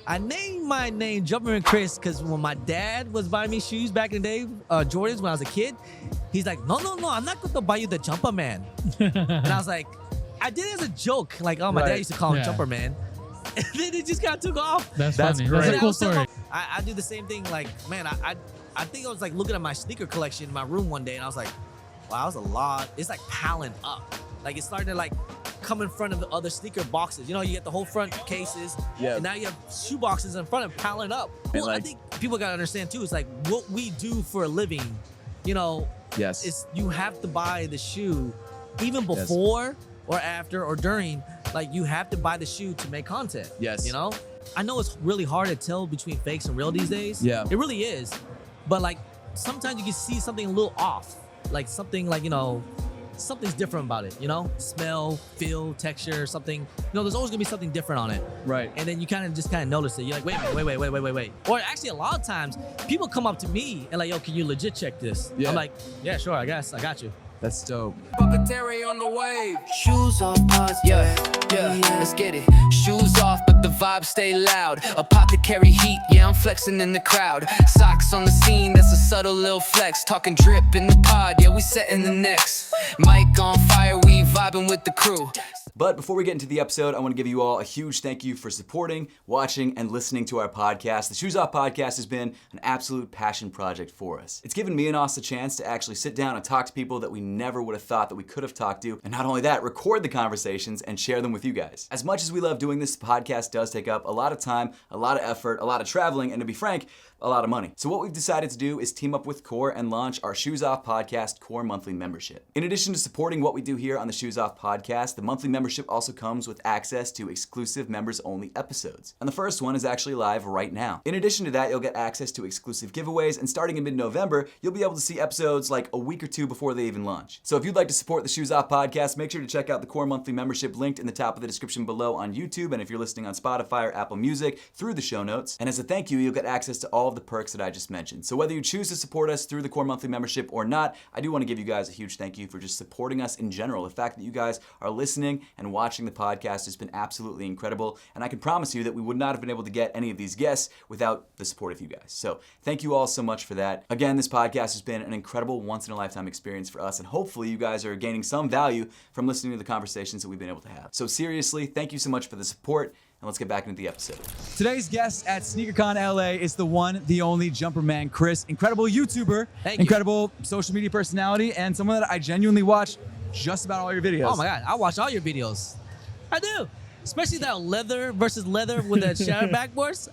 I named my name Jumperman Kris because when my dad was buying me shoes back in the day, Jordans when I was a kid, he's like, no, I'm not going to buy you the Jumperman. And I was like, I did it as a joke. Like, oh, my dad used to call him Jumperman. And then it just kind of took off. That's funny. Great. That's a cool story. I do the same thing. Like, man, I think I was like looking at my sneaker collection in my room one day and I was like, wow, that was a lot. It's like piling up. Like, it started to like come in front of the other sneaker boxes. You know, you get the whole front cases, and now you have shoe boxes in front of piling up. Well, like, I think people gotta understand too. It's like what we do for a living. You know, it's you have to buy the shoe even before or after or during. Like, you have to buy the shoe to make content. You know, I know it's really hard to tell between fakes and real these days. It really is. But like sometimes you can see something a little off, like something like, you know, something's different about it, you know, smell, feel, texture, something, you know, there's always gonna be something different on it. And then you kind of notice it. You're like, wait. Or actually a lot of times people come up to me and like, yo, can you legit check this? I'm like, yeah, sure, I guess, I got you. That's dope. APTHCRY on the wave. Shoes off, pause, yeah, let's get it. Shoes off, but the vibes stay loud. APTHCRY heat, yeah, I'm flexing in the crowd. Socks on the scene, that's a subtle little flex. Talking drip in the pod, yeah, we setting the next. Mic on fire, we vibing with the crew. But before we get into the episode, I want to give you all a huge thank you for supporting, watching, and listening to our podcast. The Shoes Off podcast has been an absolute passion project for us. It's given me and Os the chance to actually sit down and talk to people that we never would have thought that we could have talked to, and not only that, record the conversations and share them with you guys. As much as we love doing this, the podcast does take up a lot of time, a lot of effort, a lot of traveling, and to be frank, a lot of money. So what we've decided to do is team up with Core and launch our Shoes Off Podcast Core monthly membership. In addition to supporting what we do here on the Shoes Off Podcast, the monthly membership also comes with access to exclusive members-only episodes. And the first one is actually live right now. In addition to that, you'll get access to exclusive giveaways, and starting in mid-November, you'll be able to see episodes like a week or two before they even launch. So if you'd like to support the Shoes Off Podcast, make sure to check out the Core monthly membership linked in the top of the description below on YouTube, and if you're listening on Spotify or Apple Music, through the show notes. And as a thank you, you'll get access to all of the perks that I just mentioned. So whether you choose to support us through the Core monthly membership or not, I do want to give you guys a huge thank you for just supporting us in general. The fact that you guys are listening and watching the podcast has been absolutely incredible, and I can promise you that we would not have been able to get any of these guests without the support of you guys. So thank you all so much for that. Again, this podcast has been an incredible once-in-a-lifetime experience for us, and hopefully you guys are gaining some value from listening to the conversations that we've been able to have. So seriously, thank you so much for the support, and let's get back into the episode. Today's guest at SneakerCon LA is the one, the only Jumperman Kris. Incredible YouTuber, Thank you. incredible social media personality, and someone that I genuinely watch just about all your videos. Oh my God, I watch all your videos. I do. Especially that leather versus leather with the shadow backboards.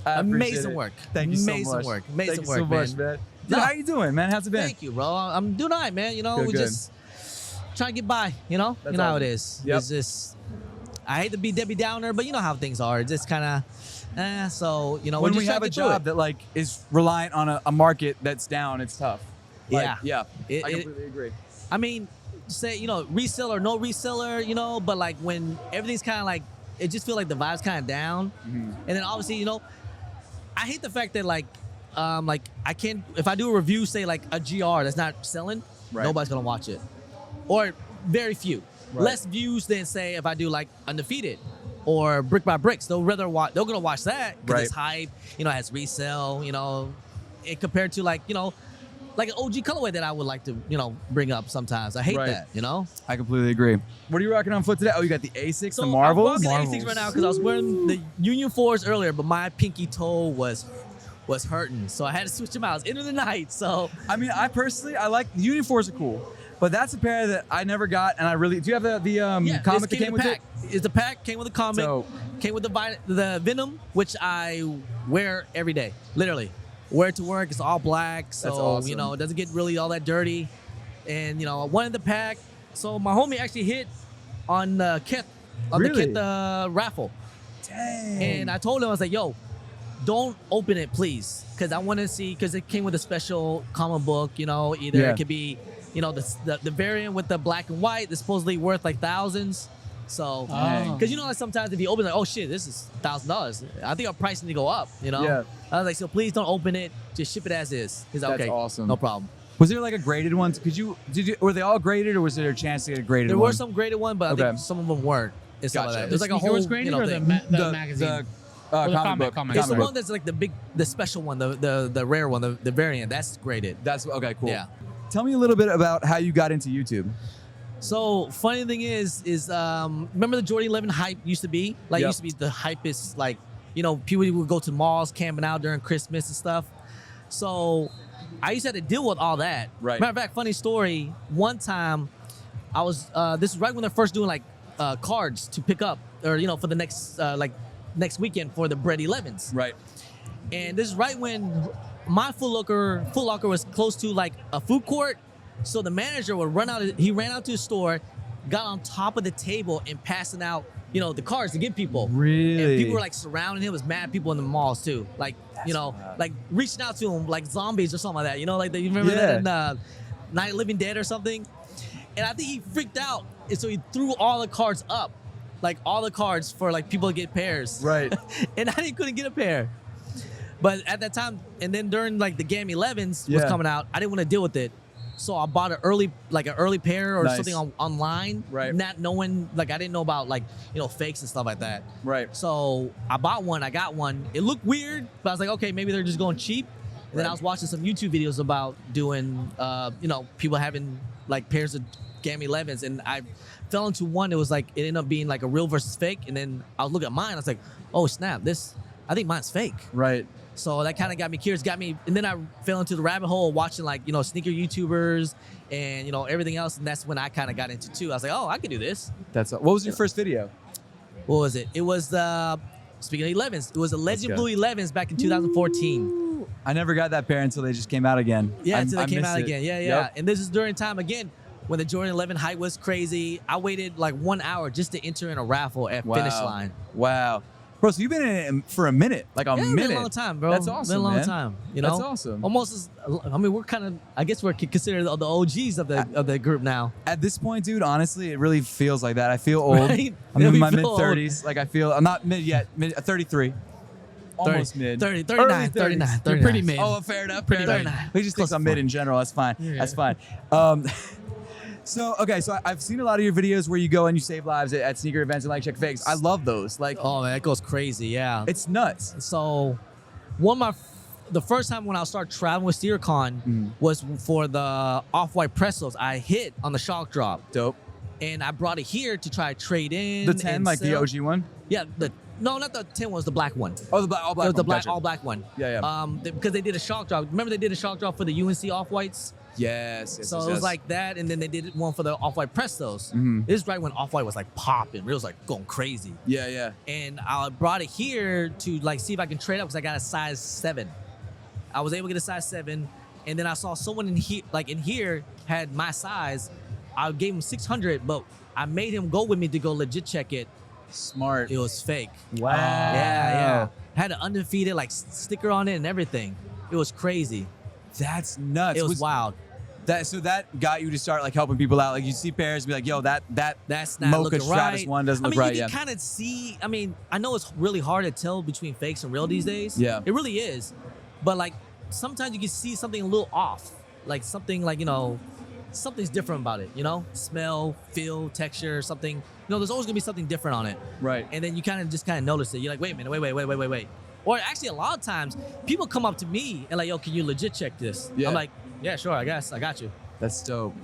Amazing work. Thank you so much. Amazing work, Thank you so man. much, man. Dude, how you doing, man? How's it been? Thank you, bro. I'm doing all right, man. You know, Good, we good. just trying to get by, you know? That's You know how awesome. it is. Yep. It's just, I hate to be Debbie Downer, but you know how things are. It's just kind of, so, you know, When we're we just have a trying to get through job that like is reliant on a market that's down, it's tough. Like, Yeah. I completely agree. I mean, say, you know, reseller, no reseller, you know, but like when everything's kind of like, it just feels like the vibe's kind of down. And then obviously, you know, I hate the fact that like I can't, if I do a review, say like a GR that's not selling, nobody's gonna watch it. Or very few. Less views than say if I do like Undefeated or Brick by Bricks. They'll rather watch, they're gonna watch that because it's hype, you know, it has resell, you know, it compared to like, you know, like an OG colorway that I would like to, you know, bring up sometimes. I hate that, you know? I completely agree. What are you rocking on foot today? Oh, you got the ASICs, So the Marvels? I'm rocking the APTHCRY right now because I was wearing the Union 4s earlier, but my pinky toe was hurting. So I had to switch them out. It's into the night, so. I mean, I personally, I like, the Union 4s are cool, but that's a pair that I never got, and I really, do you have the comic that came with it? It's the pack, came with the comic, came with the Venom, which I wear every day, literally. Wear it to work, it's all black, so, awesome. you know, it doesn't get really all that dirty. And, you know, I wanted the pack, so my homie actually hit on the Kith, the Kith raffle. Dang. And I told him, I was like, yo, don't open it, please. Because I want to see, because it came with a special comic book, you know, either it could be, you know, the variant with the black and white that's supposedly worth like thousands. So, because you know, like sometimes if you open it, like, oh shit, this is $1,000. I think our price need to go up, you know? Yeah. I was like, so please don't open it. Just ship it as is. He's like, That's okay, awesome. no problem. Was there like a graded one? Were they all graded, or was there a chance to get a graded There one? were some graded ones, but I think some of them weren't. It's like that. There's like a whole, graded you know, or thing. the magazine? Comic book. It's the one that's like the special one, the rare one, the variant. That's graded. That's okay. Cool. Yeah. Tell me a little bit about how you got into YouTube. So funny thing is remember the Jordan 11 hype used to be? Like used to be the hypest, like, you know, people would go to malls camping out during Christmas and stuff. So I used to have to deal with all that. Right. Matter of fact, funny story, one time I was, this is right when they're first doing like cards to pick up, or, you know, for the next weekend for the Bread 11s. Right. And this is right when my Foot Locker was close to like a food court. So the manager would ran out to the store, got on top of the table and passing out, you know, the cards to give people. Really? And people were like surrounding him. It was mad people in the malls too. Like, you know, like reaching out to him like zombies or something like that. You know, like you remember that in Night of Living Dead or something? And I think he freaked out. And so he threw all the cards up. Like all the cards for like people to get pairs. Right. And I couldn't get a pair. But at that time, and then during like the Gam 11s was coming out, I didn't want to deal with it. So I bought an early pair or something online, right? Not knowing, like I didn't know about like, you know, fakes and stuff like that. Right. So I bought one, I got one. It looked weird, but I was like, okay, maybe they're just going cheap. And then I was watching some YouTube videos about doing, you know, people having like pairs of Gam 11s, and I fell into one. It was like, it ended up being like a real versus fake. And then I was looking at mine, I was like, oh snap, I think mine's fake. Right. So that kind of got me curious, and then I fell into the rabbit hole watching like, you know, sneaker YouTubers and, you know, everything else. And that's when I kind of got into too. I was like, oh, I can do this. What was your first video? What was it? It was speaking of 11s, it was the Legend Blue 11s back in 2014. Ooh. I never got that pair until they just came out again. Yeah, until they came out again. Yeah, yeah. Yep. And this is during time again when the Jordan 11 hype was crazy. I waited like 1 hour just to enter in a raffle at Finish Line. Wow. Bro, so you've been in it for a minute, like a minute. Been a long time, bro. That's awesome, been a long man. time. You know, that's awesome. Almost as, I mean, we're kind of, I guess we're considered the OGs of the group now. At this point, dude, honestly, it really feels like that. I feel old. Right? I'm in my mid 30s. Like I'm not mid yet. 33. Almost mid. 30, 39, 39. You're pretty mid. Oh, fair enough. Pretty 39. We just think I'm mid in general. That's fine. Yeah. That's fine. So I've seen a lot of your videos where you go and you save lives at sneaker events and like check fakes. I love those. Like, oh man, that goes crazy. Yeah, it's nuts. So, the first time when I started traveling with SteerCon was for the Off-White Prestos. I hit on the shock drop. Dope. And I brought it here to try to trade in. The 10, like the OG one. Yeah. No, not the 10 one. Was the black one. Oh, the all black. It was one. the all black one. Yeah. Because they did a shock drop. Remember they did a shock drop for the UNC Off-Whites. Yes. So it was like that, and then they did one for the Off-White Prestos. This is right when Off-White was like popping. It was like going crazy. Yeah. And I brought it here to like see if I can trade up because I got a size 7. I was able to get a size 7, and then I saw someone in here had my size. I gave him 600, but I made him go with me to go legit check it. Smart. It was fake. Wow. Yeah. Had an undefeated like sticker on it and everything. It was crazy. That's nuts. It was wild. So that got you to start like helping people out. Like you see pairs, be like, "Yo, that's not Mocha looking Stratus right. one doesn't look right." You can kind of see. I mean, I know it's really hard to tell between fakes and real these days. Yeah, it really is. But like sometimes you can see something a little off, like something like, you know, something's different about it. You know, smell, feel, texture, something. You know, there's always gonna be something different on it. Right. And then you kind of notice it. You're like, wait a minute, wait. Or actually, a lot of times, people come up to me and like, yo, can you legit check this? Yeah. I'm like, yeah, sure, I guess, I got you. That's dope.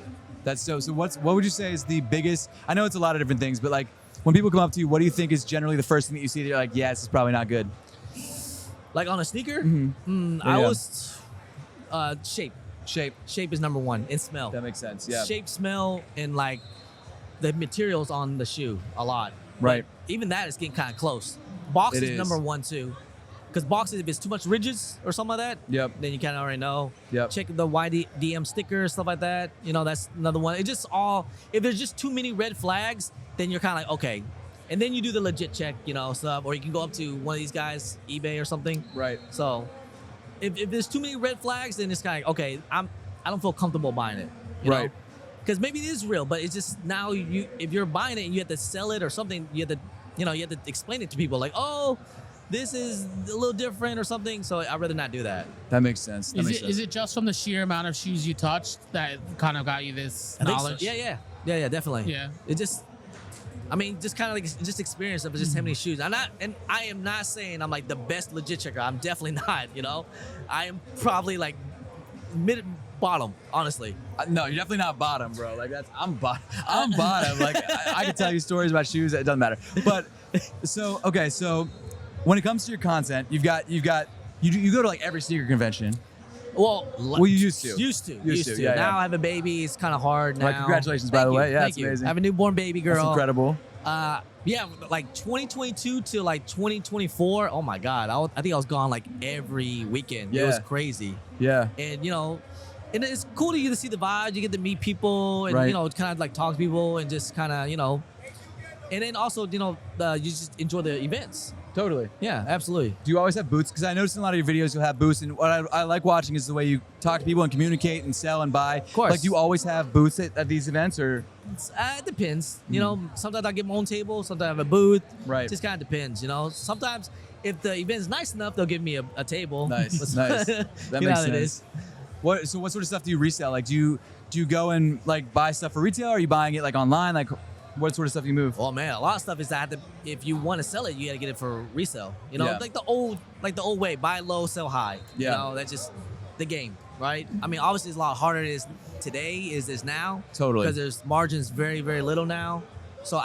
So what would you say is the biggest, I know it's a lot of different things, but like when people come up to you, what do you think is generally the first thing that you see that you're like, yeah, this is probably not good? Like on a sneaker? I was shape. Shape is number one, and smell. That makes sense, yeah. Shape, smell, and like the materials on the shoe a lot. Right. But even that is getting kind of close. Box is number one too. Because boxes, if it's too much ridges or something like that, then you kind of already know. Check the YDM sticker, stuff like that. You know, that's another one. It's just if there's just too many red flags, then you're kind of like, okay. And then you do the legit check, you know, stuff. Or you can go up to one of these guys, eBay or something. Right. So if there's too many red flags, then it's kind of like, okay, I don't feel comfortable buying it. You know? Because maybe it is real, but it's just now if you're buying it and you have to sell it or something, you have to explain it to people like, oh, this is a little different or something. So I'd rather not do that. That makes sense. Is it just from the sheer amount of shoes you touched that kind of got you this knowledge? So. Yeah, definitely. Yeah. It just, I mean, just kind of like just experience of just having these shoes. I am not saying I'm like the best legit checker. I'm definitely not. You know, I am probably like mid bottom, honestly. No, you're definitely not bottom, bro. Like I'm bottom. I'm bottom. Like I can tell you stories about shoes. It doesn't matter. But so okay, so when it comes to your content, you go to like every sneaker convention. Well, you used to. Used to. Yeah, Now I have a baby. It's kind of hard now. Like, congratulations, by the way. Yeah, it's amazing. I have a newborn baby girl. That's incredible. Yeah, like 2022 to like 2024. Oh my God, I think I was gone like every weekend. Yeah. It was crazy. Yeah. And you know, and it's cool to get to see the vibes. You get to meet people, and Right. you know, kind of like talk to people, and just kind of, you know, and then also, you know, you just enjoy the events. Totally. Yeah, absolutely. Do you always have booths? Because I noticed in a lot of your videos you'll have booths, and what I like watching is the way you talk to people and communicate and sell and buy. Of course. Like, do you always have booths at these events, or? It depends. You know, sometimes I get my own table, sometimes I have a booth. Right. Just kind of depends, you know. Sometimes if the event's nice enough, they'll give me a table. Nice, nice. That You know makes how it sense. is. So what sort of stuff do you resell? Like, do you go and like buy stuff for retail, or are you buying it like online? Like, what sort of stuff you move? Oh man, a lot of stuff is that if you want to sell it, you got to get it for resale. You know, Yeah. like the old way, buy low, sell high. Yeah. You know, that's just the game, right? I mean, obviously it's a lot harder than it is today is now. Totally. Because there's margins very, very little now. So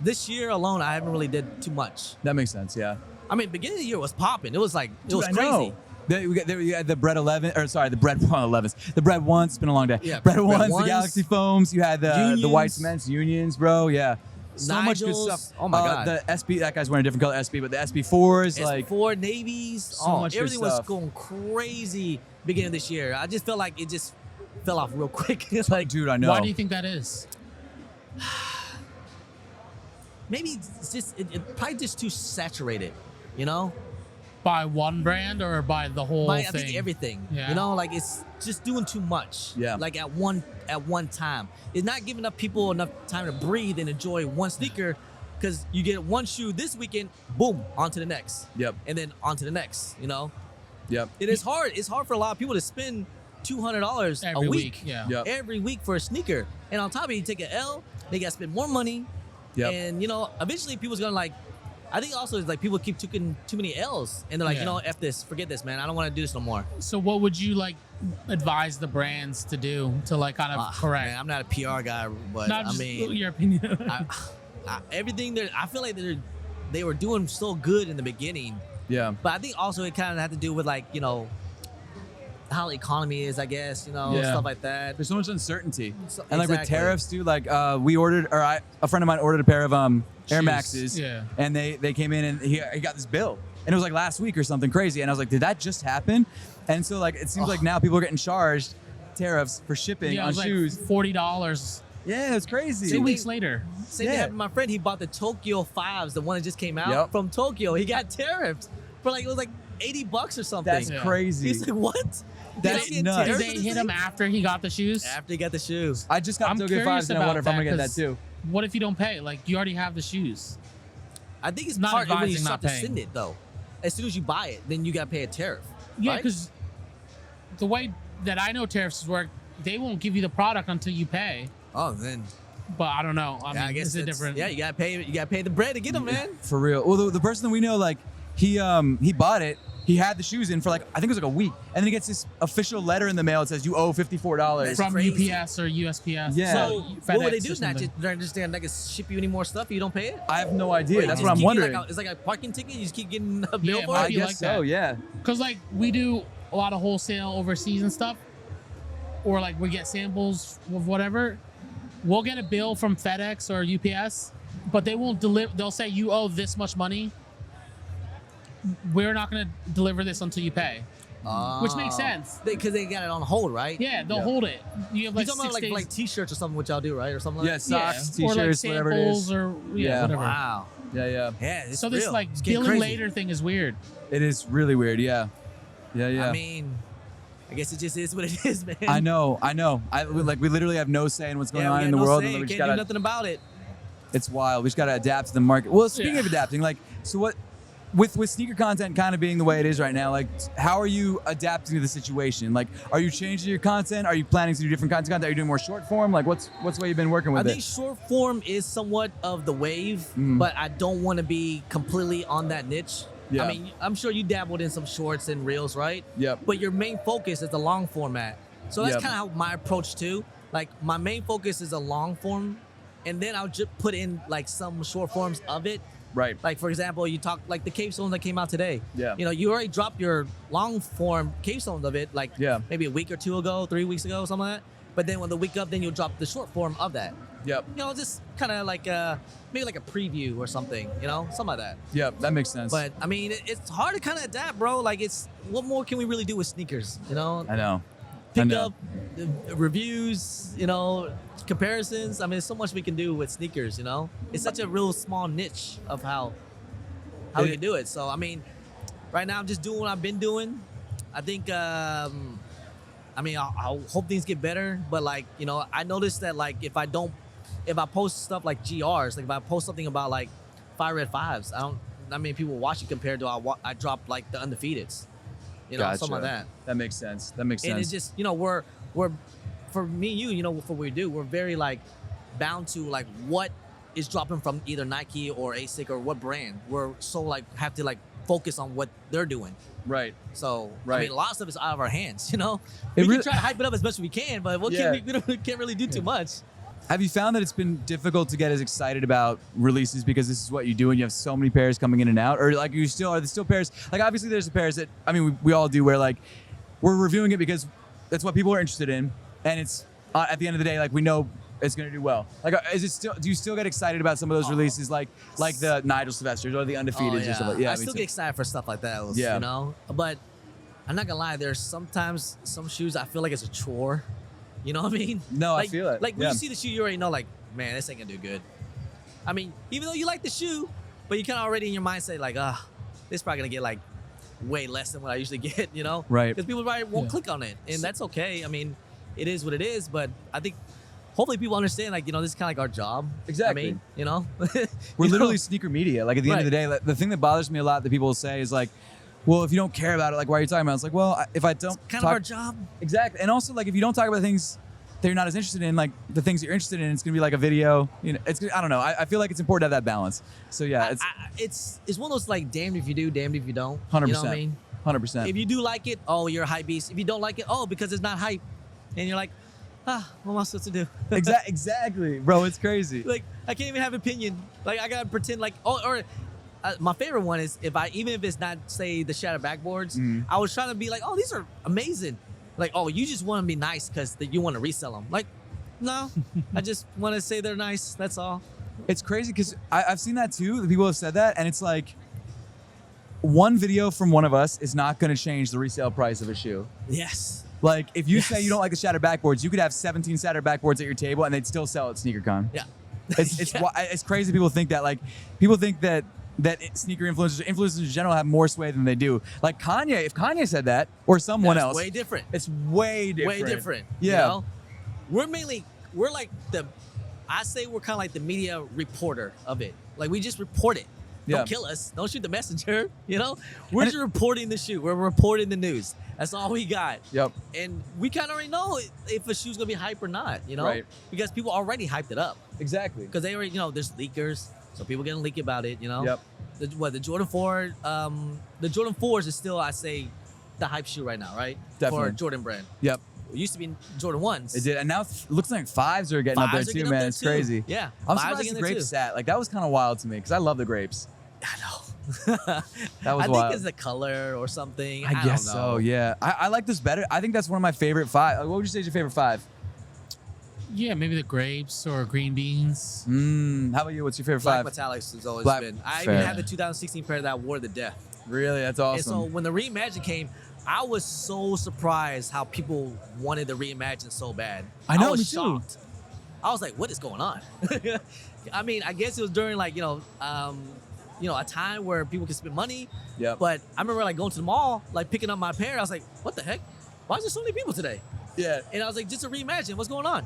this year alone, I haven't really did too much. That makes sense. Yeah. I mean, beginning of the year was popping. It was like, it was I crazy. know. We had the bread 11, or sorry, the bread 11s. The bread ones. It's been a long day. Yeah, bread bread ones, the ones. Galaxy foams. You had the white Unions. cements, unions, bro. Yeah. So much good Nigels. stuff. Oh my God. The SB, that guy's wearing a different color SB, but the SB4s, like, S4 navies. So much good everything was stuff. going crazy beginning of this year. I just felt like it just fell off real quick. It's like, dude, I know. Why do you think that is? maybe it's just it probably just too saturated, you know. By one brand or by the whole I thing? think everything. Yeah. You know, like it's just doing too much. Yeah. Like at one time, it's not giving up people enough time to breathe and enjoy one sneaker, because you get one shoe this weekend, boom, on to the next. Yep. And then on to the next. You know, Yep. it is hard. It's hard for a lot of people to spend $200 Every a week, yeah. Yep. Every week for a sneaker, and on top of it, you take an L. They got to spend more money. Yep. And you know, eventually people's gonna like. I think also it's like people keep taking too many L's, and they're like, Yeah. you know, F this, forget this, man. I don't want to do this no more. So what would you like advise the brands to do to like kind of correct? Man, I'm not a PR guy, but Not I just mean, your opinion. everything I feel like they were doing so good in the beginning, Yeah. but I think also it kind of had to do with like, you know, how the economy is, I guess, you know, Yeah. stuff like that. There's so much uncertainty. So- And like with exactly. tariffs, dude, like a friend of mine ordered a pair of Air Shoes. Maxes. Yeah. And they came in and he got this bill. And it was like last week or something crazy. And I was like, did that just happen? And so like it seems like now people are getting charged tariffs for shipping yeah, it on was like shoes. $40 Yeah, it's crazy. 2 weeks later. Same thing Yeah. happened to my friend. He bought the Tokyo 5s, the one that just came out Yep. from Tokyo. He got tariffed for like, it was like $80 or something. That's Yeah. crazy. He's like, what? That's Did I get nuts. Did tariffed they for this hit him thing? after he got the shoes? After he got the shoes. I just got I'm Tokyo curious 5s and I about wonder if I'm that, gonna get that 'cause too. What if you don't pay? Like, you already have the shoes. I think it's Not part when you advising start not to paying. send it though. As soon as you buy it, then you got to pay a tariff. Yeah, right? because the way that I know tariffs work, they won't give you the product until you pay. Oh, then But I don't know. I mean, I guess it's a different. Yeah, you got to pay the bread to get them, man. For real. Well, the person that we know, like, he bought it. He had the shoes in for like, I think it was like a week. And then he gets this official letter in the mail that says, you owe $54. That's From crazy. UPS or USPS. Yeah. So FedEx what would they or do now? something. Just they're just gonna like ship you any more stuff if you don't pay it? I have no idea. Or you That's just what I'm keep getting, wondering. like, it's like a parking ticket. You just keep getting a bill Yeah, for might I it. be guess like so, that. yeah. Because, like, we do a lot of wholesale overseas and stuff, or like we get samples of whatever. We'll get a bill from FedEx or UPS, but they won't deliver. They'll say you owe this much money. We're not going to deliver this until you pay, which makes sense. Because they got it on hold, right? Yeah, they'll Yeah. hold it. You have like You're talking 6 about days. like T-shirts or something, which y'all do, right, or something like Yeah, that. socks, or like t-shirts, whatever it is. samples or Yeah. whatever. Wow. Yeah, yeah. Yeah. It's So this real. like It's getting billing crazy. later thing is weird. It is really weird, yeah. Yeah, yeah. I mean, I guess it just is what it is, man. I know. We literally have no say in what's going Yeah, we on got in the no world. say. And we You just can't do gotta, nothing about it. it's wild. We just gotta adapt to the market. Well, speaking Yeah. of adapting, like, so what? with sneaker content kind of being the way it is right now, like how are you adapting to the situation? Like, are you changing your content? Are you planning to do different kinds of content? Are you doing more short form? Like, what's the way you've been working with I think short form is somewhat of the wave, but I don't want to be completely on that niche. Yeah. I mean, I'm sure you dabbled in some shorts and reels, right? Yep. But your main focus is the long format. So that's Yep. kind of how my approach too. Like my main focus is a long form, and then I'll just put in like some short forms of it. Right. Like for example, you talk like the cave stones that came out today. Yeah. You know, you already dropped your long form cave stones of it like maybe a week or two ago, 3 weeks ago, something like that. But then when the week up, then you'll drop the short form of that. Yep. You know, just kind of like maybe like a preview or something. You know, something like that. Yep. That makes sense. But I mean, it's hard to kind of adapt, bro. Like it's what more can we really do with sneakers? You know, I know. pick up the reviews. You know. Comparisons. I mean, there's so much we can do with sneakers. You know, it's such a real small niche of how we can do it. So I mean, right now I'm just doing what I've been doing. I think. I mean, I hope things get better. But like, you know, I noticed that like if I post stuff like GRs, like if I post something about like 5 Red 5s, not many people watch it compared to I dropped like the undefeateds. You know, something like that. That makes sense. And it's just, you know, we're for me and you, you know, for what we do, we're very like bound to like what is dropping from either Nike or ASIC or what brand. We're so like have to like focus on what they're doing. Right. So Right. I mean, a lot of stuff is out of our hands. You know, It we really- can try to hype it up as much as we can, but we can't really do too much. Have you found that it's been difficult to get as excited about releases because this is what you do and you have so many pairs coming in and out? Or like are there still pairs? Like obviously there's the pairs that, I mean, we all do where like we're reviewing it because that's what people are interested in. And it's at the end of the day, like we know it's going to do well. Like, do you still get excited about some of those releases like the Nigel Sylvesters or the Undefeateds or something? I still get excited for stuff like that. You know, but I'm not gonna lie. There's sometimes some shoes I feel like it's a chore. You know what I mean? No, like, I feel it. Like when you see the shoe, you already know, like, man, this ain't gonna do good. I mean, even though you like the shoe, but you kind of already in your mind say like, this probably gonna get like way less than what I usually get. You know? Right. Because people probably won't click on it, and that's okay. I mean, it is what it is. But I think hopefully people understand, like, you know, this is kind of like our job. Exactly. I mean, you know, We're literally sneaker media. Like at the end of the day, like, the thing that bothers me a lot that people will say is like, well, if you don't care about it, like, why are you talking about it? It's like, well, if I don't kind of our job. Exactly. And also, like, if you don't talk about things that you're not as interested in, like the things that you're interested in, it's gonna be like a video. You know, I don't know. I feel like it's important to have that balance. So yeah, it's one of those like damned if you do, damned if you don't. 100%. You know what I mean? 100%. If you do like it, oh, you're a hype beast. If you don't like it, oh, because it's not hype, and you're like, what am I supposed to do? Exactly, bro. It's crazy. Like I can't even have opinion. Like I gotta pretend like my favorite one is even if it's not say the shattered backboards, I was trying to be like, oh, these are amazing. Like, oh, you just want to be nice because you want to resell them. Like, no, I just want to say they're nice. That's all. It's crazy because I've seen that too. The people have said that, and it's like one video from one of us is not going to change the resale price of a shoe. Yes. Like if you say you don't like the shattered backboards, you could have 17 shattered backboards at your table, and they'd still sell at SneakerCon. Yeah. It's crazy. People think that. Like people think that sneaker influencers in general have more sway than they do. Like Kanye, if Kanye said that or someone else, way different. It's way different. Way different. Yeah. You know? We're like I say we're kind of like the media reporter of it. Like we just report it. Don't kill us. Don't shoot the messenger. You know, we're just reporting the shoe. We're reporting the news. That's all we got. Yep. And we kind of already know if a shoe's gonna be hype or not. You know, right. Because people already hyped it up. Exactly. Because they already, you know, there's leakers, so people gonna leak about it. You know. Yep. The Jordan 4, the Jordan 4s is still, I say, the hype shoe right now, right? Definitely. For Jordan brand. Yep. It used to be Jordan 1s. It did, and now it looks like 5s are getting up there too, man. It's crazy. Yeah. I'm 5s are surprised getting the there grapes too. sat. Like that was kind of wild to me because I love the grapes. I know. That was I wild. think it's the color or something. I guess don't know. so. Yeah. I like this better. I think that's one of my favorite 5. What would you say is your favorite 5? Yeah, maybe the grapes or green beans. How about you? What's your favorite Black 5? Metallics has always Black- been. I fair. even had the 2016 pair that I wore to death. Really? That's And awesome. so when the Reimagine came, I was so surprised how people wanted the Reimagine so bad. I know, was me too. shocked. I was like, what is going on? I mean, I guess it was during like, a time where people could spend money. Yep. But I remember like going to the mall, like picking up my pair. I was like, what the heck? Why is there so many people today? Yeah. And I was like, just a Reimagine. What's going on?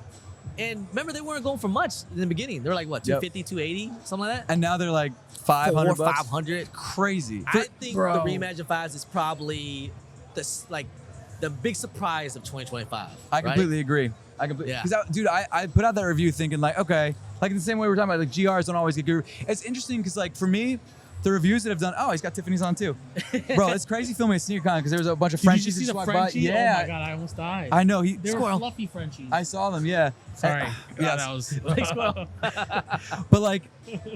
And remember, they weren't going for much in the beginning. They were like, what, 250, 280, something like that? And now they're like 500 bucks. 500. Crazy. I think Bro. the Reimagine 5s is probably the big surprise of 2025. I completely agree. I completely, Yeah. because dude, I put out that review thinking like, okay, like in the same way we're talking about, like GRs don't always get good. It's interesting because like for me, the reviews that have done, oh, he's got Tiffany's on too. Bro, it's crazy filming at SneakerCon because there was a bunch of Did you Frenchies just see that the walked by. Frenchie? Yeah. Oh my god, I almost died. I know. They were Squirrel. fluffy Frenchies. I saw them, yeah. Sorry. Yes. That was. But like,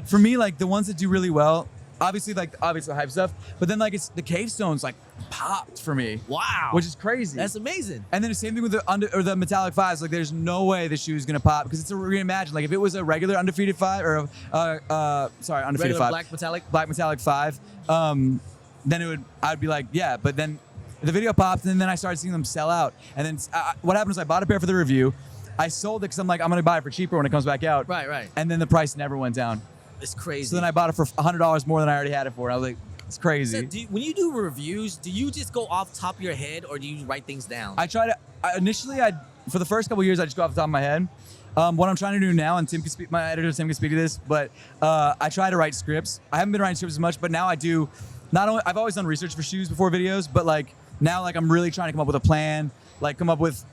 for me, like the ones that do really well, obviously the hype stuff, but then like it's the cave stones like popped for me. Wow. Which is crazy. That's amazing. And then the same thing with the metallic 5s. Like, there's no way the shoe is gonna pop because it's a reimagine. Like, if it was a regular undefeated 5 or undefeated Regular 5, black metallic 5, then I'd be like, yeah. But then the video popped, and then I started seeing them sell out. And then what happened was I bought a pair for the review. I sold it because I'm like, I'm gonna buy it for cheaper when it comes back out. Right. And then the price never went down. It's crazy. So then I bought it for $100 more than I already had it for. I was like, it's crazy. Seth, when you do reviews, do you just go off top of your head or do you write things down? Initially, for the first couple of years, I just go off the top of my head. What I'm trying to do now, and Tim can speak, my editor Tim can speak to this, but I try to write scripts. I haven't been writing scripts as much, but now I do. Not only I've always done research for shoes before videos, but like now, like I'm really trying to come up with a plan. Like come up with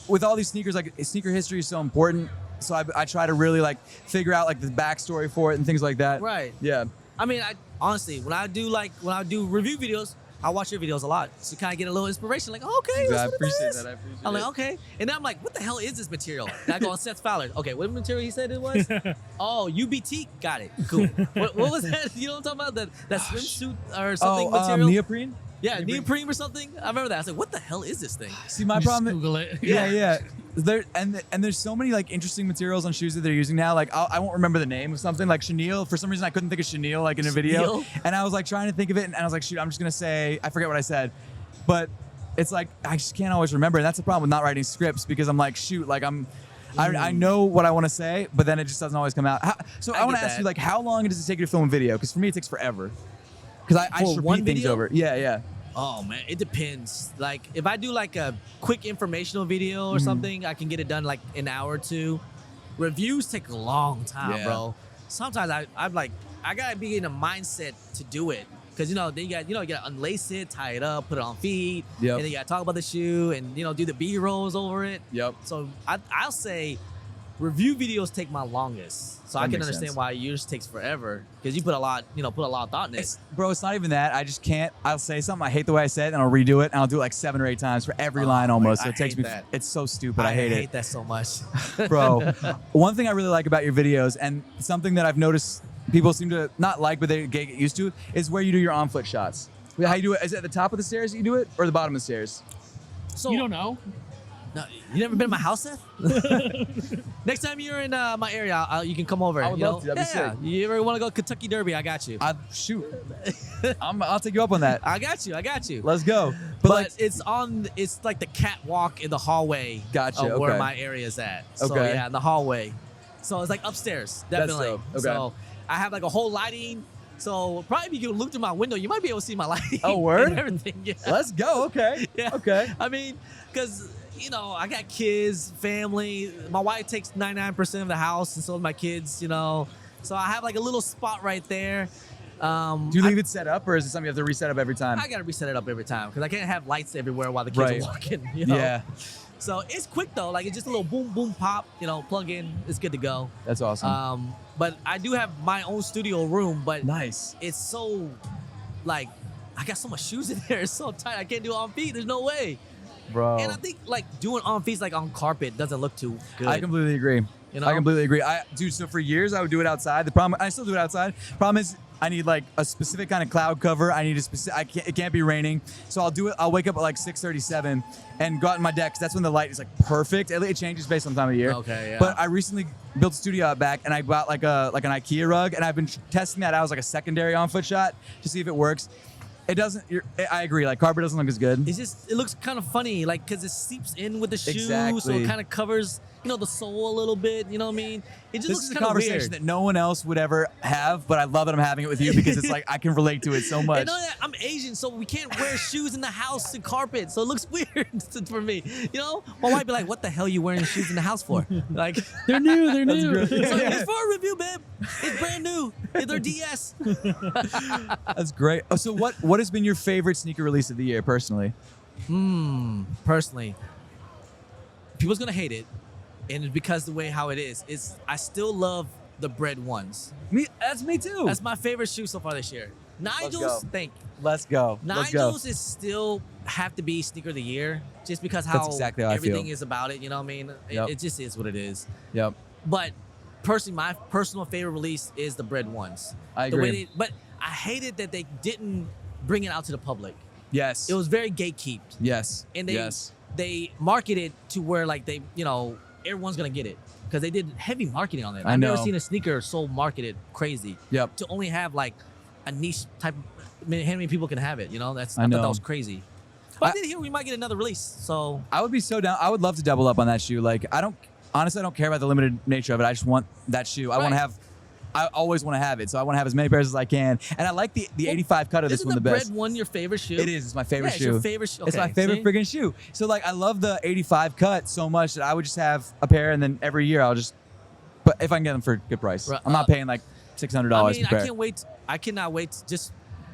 with all these sneakers, like sneaker history is so important. So I try to really like figure out like the backstory for it and things like that. Right. Yeah. I mean, honestly, when I do review videos, I watch your videos a lot to kind of get a little inspiration. Like, oh, okay, I that's what appreciate it is. that. I appreciate I'm like, it. okay, and then I'm like, what the hell is this material? And I go on Seth Fowler. Okay, what material he said it was? Oh, UBT. Got it. Cool. What was that? You know what I'm talking about? That swimsuit or something material? Neoprene. Yeah, neoprene or something. I remember that. I was like, what the hell is this thing? See, my Just problem. Google it. Yeah. There's so many like interesting materials on shoes that they're using now. Like I won't remember the name of something like chenille. For some reason, I couldn't think of chenille like in a video, Chenille? and I was like trying to think of it, and I was like, shoot, I'm just gonna say I forget what I said, but it's like I just can't always remember, and that's the problem with not writing scripts because I'm like, shoot, like I know what I want to say, but then it just doesn't always come out. So I want to get ask that. you, like, how long does it take you to film a video? Because for me, it takes forever. Because I For just one repeat things video? over. Yeah. Oh man, it depends. Like if I do like a quick informational video or something, I can get it done like an hour or two. Reviews take a long time, Yeah. bro. Sometimes I'm like, I gotta be in a mindset to do it. Cause you gotta unlace it, tie it up, put it on feet, Yep. and then you gotta talk about the shoe and do the B-rolls over it. Yep. So I'll say review videos take my longest. So I That can makes understand sense. why yours takes forever. Because you put a lot of thought in it. Bro, it's not even that. I just can't. I'll say something. I hate the way I said it, and I'll redo it, and I'll do it like 7 or 8 times for every line almost. So I it takes hate me. that. It's so stupid. I hate it. that so much. Bro, one thing I really like about your videos, and something that I've noticed people seem to not like, but they get used to, is where you do your on-foot shots. How you do it? Is it at the top of the stairs that you do it, or the bottom of the stairs? So You don't know? No, you never been to my house, Seth? Next time you're in my area, you can come over. I would love to. That'd be sick. You ever want to go Kentucky Derby? I got you. Shoot, I'll take you up on that. I got you. Let's go. But it's like the catwalk in the hallway. Gotcha, Of where okay. my area is at. So Okay. yeah, in the hallway. So it's like upstairs, That's definitely. dope. Okay. So I have like a whole lighting. So probably if you look through my window, you might be able to see my lighting. Oh, word? And everything. Yeah. Let's go. Okay. Yeah. Okay. I mean, because, I got kids, family. My wife takes 99% of the house, and so do my kids, So I have like a little spot right there. Do you leave it set up, or is it something you have to reset up every time? I got to reset it up every time because I can't have lights everywhere while the kids Right. are walking, Yeah, So it's quick, though. Like, it's just a little boom, boom, pop, plug in. It's good to go. that's awesome. But I do have my own studio room, but Nice. it's so, like, I got so much shoes in there. It's so tight. I can't do it on feet. There's no way. Bro. And I think like doing on feet like on carpet doesn't look too good. I completely agree. I completely agree. Dude, so for years I would do it outside. The problem, I still do it outside. Problem is, I need like a specific kind of cloud cover. I need it can't be raining. So I'll do it. I'll wake up at like 6:37 and go out in my deck. 'Cause that's when the light is like perfect. It changes based on time of year. Okay, yeah. But I recently built a studio out back, and I bought like an IKEA rug, and I've been testing that out as like a secondary on foot shot to see if it works. It doesn't. I agree. Like carpet doesn't look as good. It looks kind of funny, like because it seeps in with the shoe, so Exactly. it kind of covers. the sole a little bit. You know what I mean? It just This looks is a kind of conversation weird. that no one else would ever have, but I love that I'm having it with you because it's like I can relate to it so much. You know that I'm Asian, so we can't wear shoes in the house and carpet, so it looks weird for me. You know, my wife be like, "What the hell are you wearing shoes in the house for?" Like, They're new. They're new. so it's for a review, babe. It's brand new. They're DS. That's great. Oh, so what has been your favorite sneaker release of the year, personally? Personally, people's gonna hate it, and it's because the way how it is I still love the bread ones. That's me too. That's my favorite shoe so far this year. Nigel's, go. Let's go. Nigel's is still have to be sneaker of the year, just because how That's exactly how I feel. everything is about it. You know what I mean? Yep. It just is what it is. Yep. But personally, my personal favorite release is the bread ones. I The way agree. but I hated that they didn't bring it out to the public. Yes. It was very gatekeeped. Yes. And yes. they marketed to where like they, everyone's gonna get it, because they did heavy marketing on it. I I've never know. seen a sneaker so marketed crazy. Yep. To only have like a niche type. How many people can have it? I I thought that know. was crazy. But I did hear we might get another release. So I would be so down. I would love to double up on that shoe. Like, I don't care about the limited nature of it. I just want that shoe. I want to Right. I always want to have it. So I want to have as many pairs as I can. And I like the 85 cut of this isn't one the the best. bread one your favorite shoe? It is. It's my favorite Yeah, it's shoe. your favorite shoe. It's my Okay, favorite see? freaking shoe. So like, I love the 85 cut so much that I would just have a pair, and then every year I'll just. But if I can get them for a good price, Right, I'm not paying like $600 I mean, per pair. I can't wait. I cannot wait.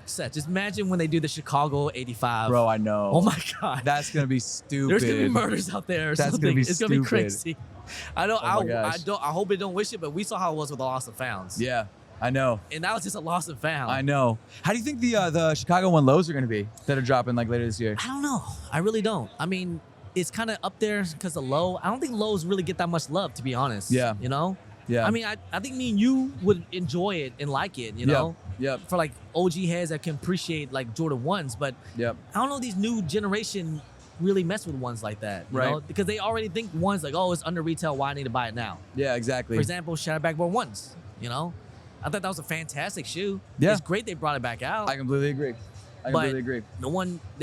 Seth, just imagine when they do the Chicago 85. Bro, I know. Oh my God. That's gonna be stupid. There's gonna be murders out there or That's something. gonna be It's gonna be stupid. crazy. I know. Oh my gosh. I hope they don't wish it, but we saw how it was with the Lost and Founds. Yeah, I know. And that was just a Lost and Found. I know. How do you think the Chicago 1 lows are gonna be that are dropping like later this year? I don't know. I really don't. I mean, it's kind of up there because of low. I don't think lows really get that much love, to be honest. Yeah. Yeah. I mean, I think me and you would enjoy it and like it, Yep. for like OG heads that can appreciate like Jordan 1s, but Yep. I don't know, these new generation really mess with ones like that, you Right. know? Because they already think ones like, oh, it's under retail, why I need to buy it now? Yeah, exactly. For example, Shadow Backboard 1s, I thought that was a fantastic shoe. Yeah. It's great they brought it back out. I completely agree.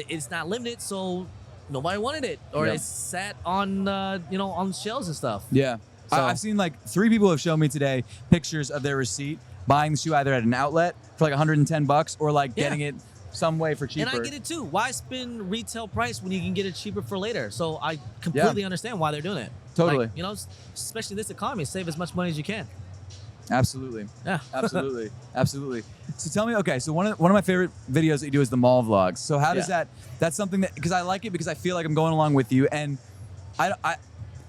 It's not limited, so nobody wanted it, or Yeah. it's sat on on shelves and stuff. Yeah. So- I've seen like 3 people have shown me today pictures of their receipt buying the shoe either at an outlet for like $110 or like Yeah. getting it some way for cheaper. And I get it too. Why spend retail price when you can get it cheaper for later? So I completely understand why they're doing it. Totally. Like, especially this economy, save as much money as you can. Absolutely. Yeah. Absolutely. Absolutely. So tell me, okay, so one of my favorite videos that you do is the mall vlogs. So how does that's something that, because I like it because I feel like I'm going along with you, and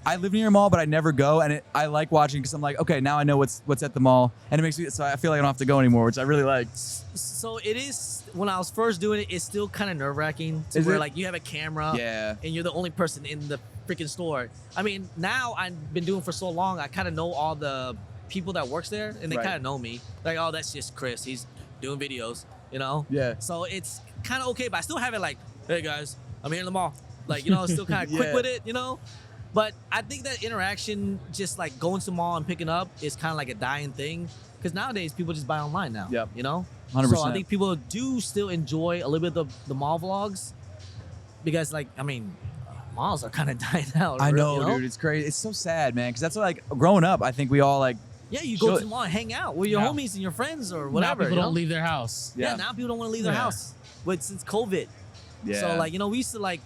I live near a mall, but I never go, and I like watching because I'm like, okay, now I know what's at the mall, and it makes me, so I feel like I don't have to go anymore, which I really like. So it is, when I was first doing it, it's still kind of nerve-wracking to Is where it? like you have a camera Yeah. and you're the only person in the freaking store. I mean, now I've been doing for so long, I kind of know all the people that works there, and they Right. kind of know me. Like, oh, that's just Kris. He's doing videos, Yeah. So it's kind of okay, but I still have it like, hey guys, I'm here in the mall. Like, still kind of quick Yeah. with it, But I think that interaction, just like going to the mall and picking up, is kind of like a dying thing. Because nowadays people just buy online now. Yep. 100%. So I 100%. think people do still enjoy a little bit of the mall vlogs, because malls are kind of dying out. I know, you know? dude. It's crazy. It's so sad, man. Because that's like growing up. I think we all like. Yeah, you go Should- to the mall and hang out with your Yeah. homies and your friends or Now whatever. people you don't know? leave their house. Yeah, now people don't want to leave their Yeah. house. But since COVID, Yeah. so we used to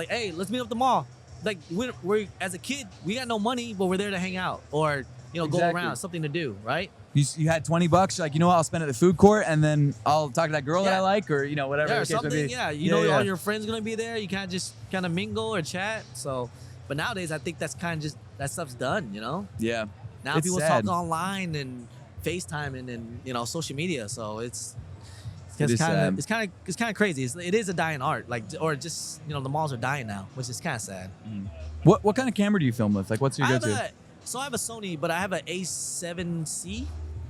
hey, let's meet up at the mall. Like we're as a kid, we got no money, but we're there to hang out or go Exactly. around, something to do, right? You had $20. You're like, what? I'll spend it at the food court, and then I'll talk to that girl that I Yeah. like, or whatever. Yeah, the or case may something. be. Yeah, all your friends gonna be there. You can't just kind of mingle or chat. So, but nowadays, I think that's kind of just that stuff's done. Yeah. Now It's people sad. talk online and FaceTime and social media. So it's It is sad. it's kind of crazy. It is a dying art. Or just the malls are dying now, which is kind of sad. What kind of camera do you film with? Like, what's your I go-to? have a Sony, but I have an A7C.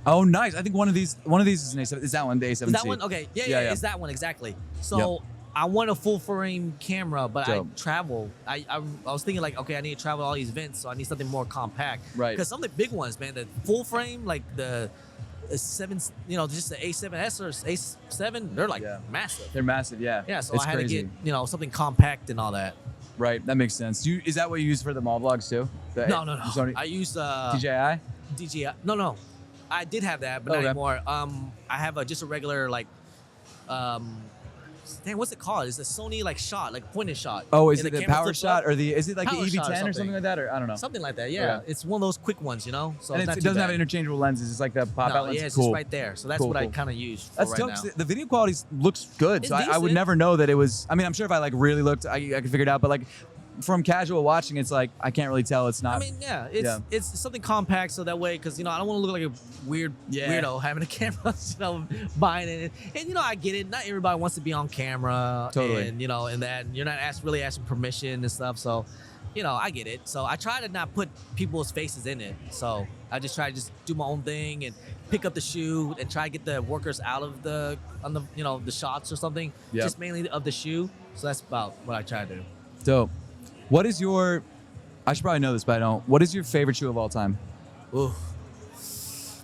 Oh, nice. I think one of these is an A7. Is that one the A7C? Is that one? Okay. Yeah. It's that one exactly. So I want a full frame camera, but Dope. I travel. I was thinking like, okay, I need to travel all these events, so I need something more compact. Right. Because some of the big ones, man, the full frame, like the 7, just the A7S or A7, they're like Yeah. massive. They're massive, yeah. Yeah. So It's I had crazy. to get something compact and all that. Right, that makes sense. Is that what you use for the mall vlogs too? No. Sony I use DJI. DJI. No. I did have that, but not anymore. I have just a regular like, dang, what's it called? It's a Sony like shot, like point and shot. Oh, is And it the camera power flips shot up. or is it like the Power shot EV10 or something like that? Or I don't know. Something like that, yeah. Okay. It's one of those quick ones, you know? So And it's not it too doesn't have bad. interchangeable lenses. It's like the pop out lens. Yeah, it's cool. just right there. So that's Cool, what I cool. kind of use for That's right dope. now. 'Cause the video quality looks good. It's So I would decent. never know that it was. I mean, I'm sure if I like really looked, I could figure it out. But like from casual watching, it's like I can't really tell. It's not. I mean, it's something compact, so that way, because I don't want to look like a weird weirdo having a camera, buying it. And I get it. Not everybody wants to be on camera, Totally. And and that you're not really asking permission and stuff. So, I get it. So I try to not put people's faces in it. So I just try to just do my own thing and pick up the shoe and try to get the workers out of the shots or something. Yep. Just mainly of the shoe. So that's about what I try to do. Dope. What is your? I should probably know this, but I don't. What is your favorite shoe of all time? Ooh.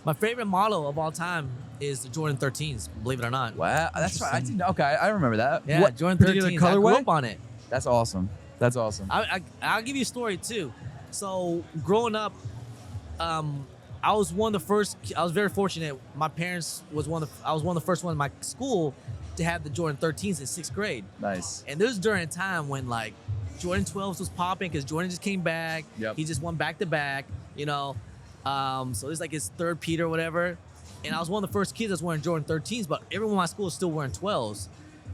My favorite model of all time is the Jordan 13s, believe it or not. Wow, that's right. I didn't. Okay, I remember that. Yeah, What Jordan particular 13s. I grew colorway? up on it. That's awesome. That's awesome. I'll give you a story too. So growing up, I was one of the first. I was very fortunate. My parents I was one of the first ones in my school to have the Jordan 13s in 6th grade. Nice. And this was during a time when like Jordan 12s was popping because Jordan just came back. Yep. He just won back to back. So it was like his third Pete or whatever. And I was one of the first kids that was wearing Jordan 13s, but everyone in my school was still wearing 12s.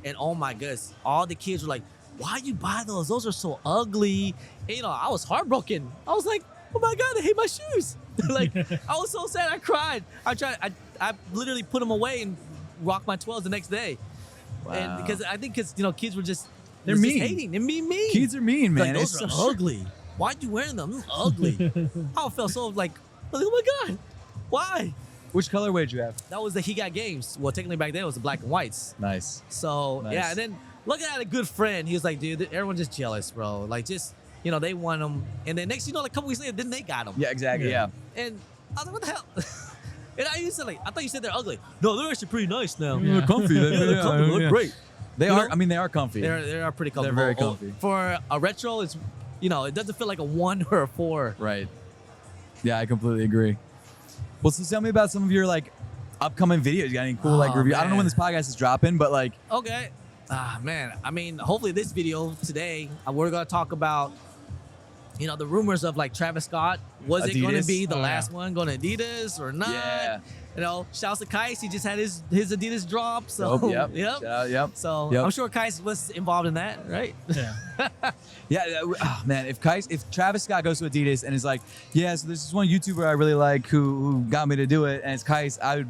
And oh my goodness, all the kids were like, "Why you buy those? Those are so ugly." And, I was heartbroken. I was like, "Oh my God, I hate my shoes." Like, I was so sad. I cried. I literally put them away and rocked my 12s the next day. Wow. And because kids were just They're just mean. hating. They're mean. Kids are mean, man. Like, those are ugly. Why'd you wear them? They're ugly. I felt so like, oh my God, why? Which colorway did you have? That was the He Got Games. Well, technically back then it was the black and whites. Nice. So Nice. yeah, and then looking at a good friend, he was like, dude, everyone's just jealous, bro. Like just, they won them. And then next, like a couple weeks later, then they got them. Yeah, exactly. Yeah. And I was like, what the hell? And I used to I thought you said they're ugly. No, they're actually pretty nice now. They're comfy. They're comfy. They look great. They are. I mean, they are comfy. They are pretty comfortable. They're very comfy. For a retro, it's, it doesn't feel like a 1 or a 4. Right. Yeah, I completely agree. Well, so tell me about some of your upcoming videos. You got any cool reviews? I don't know when this podcast is dropping, but Okay. Man. I mean, hopefully this video today, we're going to talk about, the rumors of Travis Scott. Was it going to Adidas? be the Oh, last yeah. one going to Adidas or not? Yeah. Shouts to Kais. He just had his Adidas drop. So, Dope, yep. yep. Shout out, yep. So Yep. I'm sure Kais was involved in that, right? Yeah. Yeah, oh, man. If Travis Scott goes to Adidas and is like, yeah, so there's this one YouTuber I really like who got me to do it, and it's Kais, I'll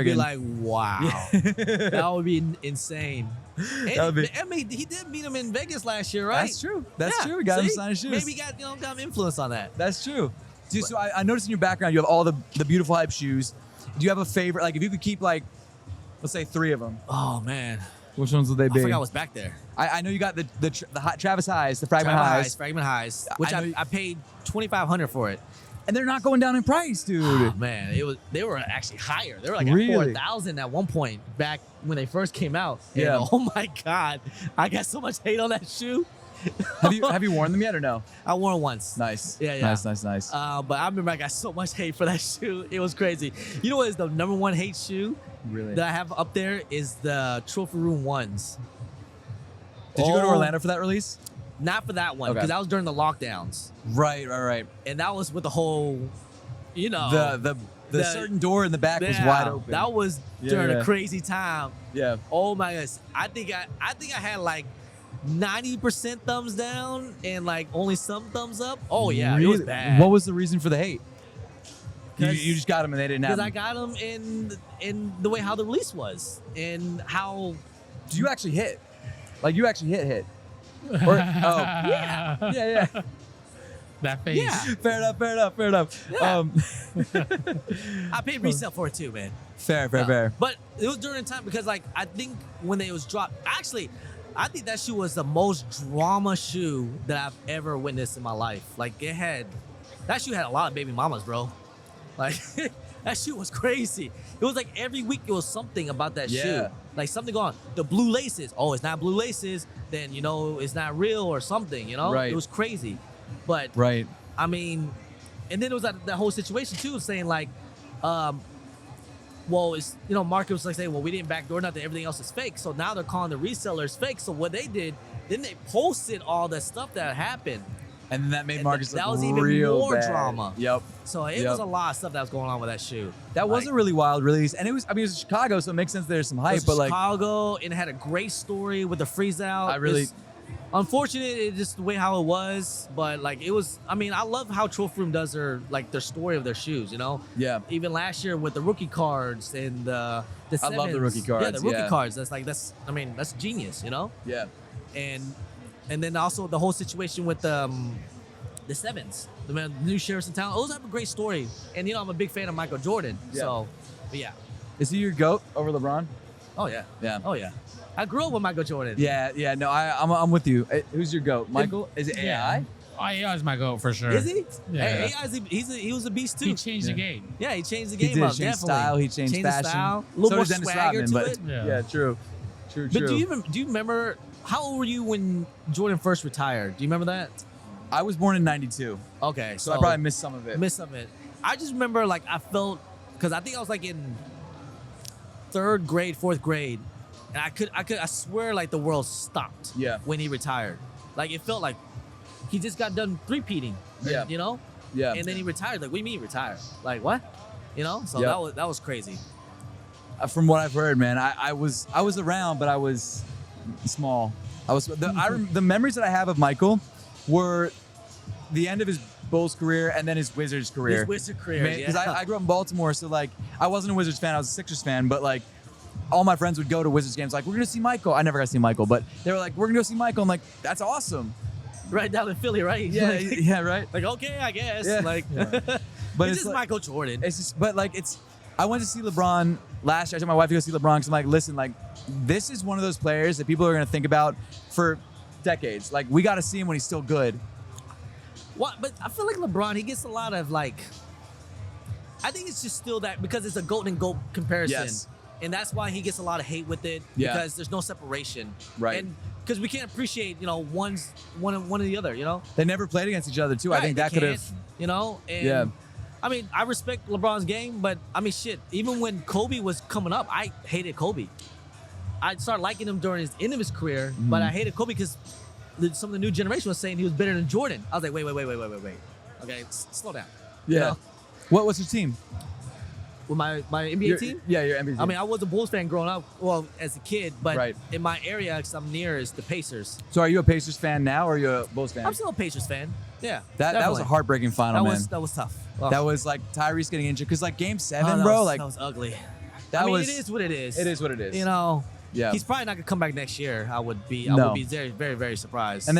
be like, wow, that would be insane. That would be- I mean, he did meet him in Vegas last year, right? That's true. That's Yeah, true. We got him see? to sign his shoes. Maybe he got got influence on that. That's true. Dude, so I noticed in your background you have all the beautiful hype shoes. Do you have a favorite? If you could keep let's say 3 of them, Oh man, which ones would they I be? forgot what's back there. I know you got the Travis Highs, the Fragment Highs, Fragment Highs, which I know I paid $2,500 for it. and they're not going down in price, dude. Oh, man, they were actually higher. They were like Really? at 4,000 at one point back when they first came out. And, Yeah. oh my God, I got so much hate on that shoe. have you worn them yet or no? I wore it once. Nice. Yeah, yeah. Nice. But I remember I got so much hate for that shoe. It was crazy. You know what is the number 1 hate shoe Really? that I have up there is the Trophy Room 1s. Did you go to Oh, Orlando for that release? Not for that one, Okay. because that was during the lockdowns. Right. And that was with the whole, The certain door in the back was yeah, wide open. That was Yeah, during yeah. a crazy time. Yeah. Oh my goodness. I think I had 90% thumbs down and only some thumbs up. Oh yeah, it was Really? bad. What was the reason for the hate? You 'Cause- just got them and they didn't have Because them. I got them in the way how the release was and how. Do you actually hit? You actually hit? Or, yeah. That face. Yeah. Fair enough. Yeah. I paid resale for it too, man. Fair. But it was during the time because I think when it was dropped, actually, I think that shoe was the most drama shoe that I've ever witnessed in my life. That shoe had a lot of baby mamas, bro. That shoe was crazy. It was like every week it was something about that Yeah. shoe. Like something going on. The blue laces. Oh, it's not blue laces. Then, you know, it's not real or something, you know? Right. It was crazy. But, Right. I mean, and then it was that whole situation too, saying like, well, it's, you know, market was like saying, well, we didn't backdoor nothing, everything else is fake. So now they're calling the resellers fake. So what they did, then they posted all the stuff that happened. And then that made And Marcus that look was even real more bad. drama. Yep. So it Yep. was a lot of stuff that was going on with that shoe. That was Like, a really wild release, and it was. I mean, it was Chicago, so it makes sense there's some it hype. was But like, Chicago, and it had a great story with the freeze out. I really- It's unfortunate, it's just the way how it was. But like it was, I mean, I love how Trophy Room does their story of their shoes. You know, yeah, even last year with the rookie cards and the I love the sevens. rookie cards, Yeah, the rookie yeah. cards. That's I mean, that's genius. You know, yeah, and then also the whole situation with the sevens, the new sheriffs in town. Those have a great story, and you know I'm a big fan of Michael Jordan. Yeah. So, but yeah, Is he your goat over LeBron? oh yeah, Yeah. oh yeah. I grew up with Michael Jordan. Yeah, yeah. No, I'm with you. Who's your goat? Michael? Is it AI? AI is my goat for sure. Is he? Yeah. Hey, he was a beast too. He changed the game. Yeah, he changed the He game did up. change Definitely. style. He changed the fashion. style. A little So more does Dennis swagger Rodman, to but it. Yeah. true. But do you remember how old were you when Jordan first retired? Do you remember that? I was born in '92, Okay, so I probably missed some of it. missed some of it. I just remember like I felt because I think I was like in third grade, fourth grade, and I swear like the world stopped. Yeah. When he retired, like it felt like he just got done three-peating. Yeah. You know. Yeah. And then he retired. Like, what do you mean retired? Like what? You know. So Yep. that was crazy. From what I've heard, man, I was around, but I was small. The memories that I have of Michael were the end of his Bulls career and then his Wizards career. His Wizard career. Because yeah. I grew up in Baltimore, so like I wasn't a Wizards fan, I was a Sixers fan, but like all my friends would go to Wizards games like, we're gonna see Michael. I never got to see Michael, but they were like, we're gonna go see Michael. I'm like, that's awesome. right down in Philly, right? Yeah, Like, yeah, right. like, okay, I guess. Yeah. Like, But it's it's just like, Michael Jordan. it's just, but like I went to see LeBron last year. I took my wife to go see LeBron because I'm like, listen, like this is one of those players that people are gonna think about for decades. Like we got to see him when he's still good. What? But I feel like LeBron, he gets a lot of like. I think it's just still that because it's a GOAT and GOAT comparison, Yes. and that's why he gets a lot of hate with it Yeah. because there's no separation, Right. And because we can't appreciate, you know, one or the other, you know. They never played against each other too. I Right, think they that could have. can't, you know. And Yeah. I mean, I respect LeBron's game, but I mean, shit. Even when Kobe was coming up, I hated Kobe. I started liking him during his end of his career, but I hated Kobe because some of the new generation was saying he was better than Jordan. I was like, wait. Okay, slow down. Yeah. You know? What's your team? With my NBA team. Yeah, your NBA team. I mean, I was a Bulls fan growing up, well, as a kid, but Right. in my area, because I'm near, is the Pacers. So are you a Pacers fan now, or are you a Bulls fan? I'm still a Pacers fan. Yeah, that was a definitely. heartbreaking final, man. That was tough. Oh. That was like Tyrese getting injured because like Game Oh, 7, that bro. was- Like that was ugly. that I mean, was. it is what it is. It is what it is. You know. Yeah. He's probably not gonna come back next year. I would be No. very, very, very surprised. And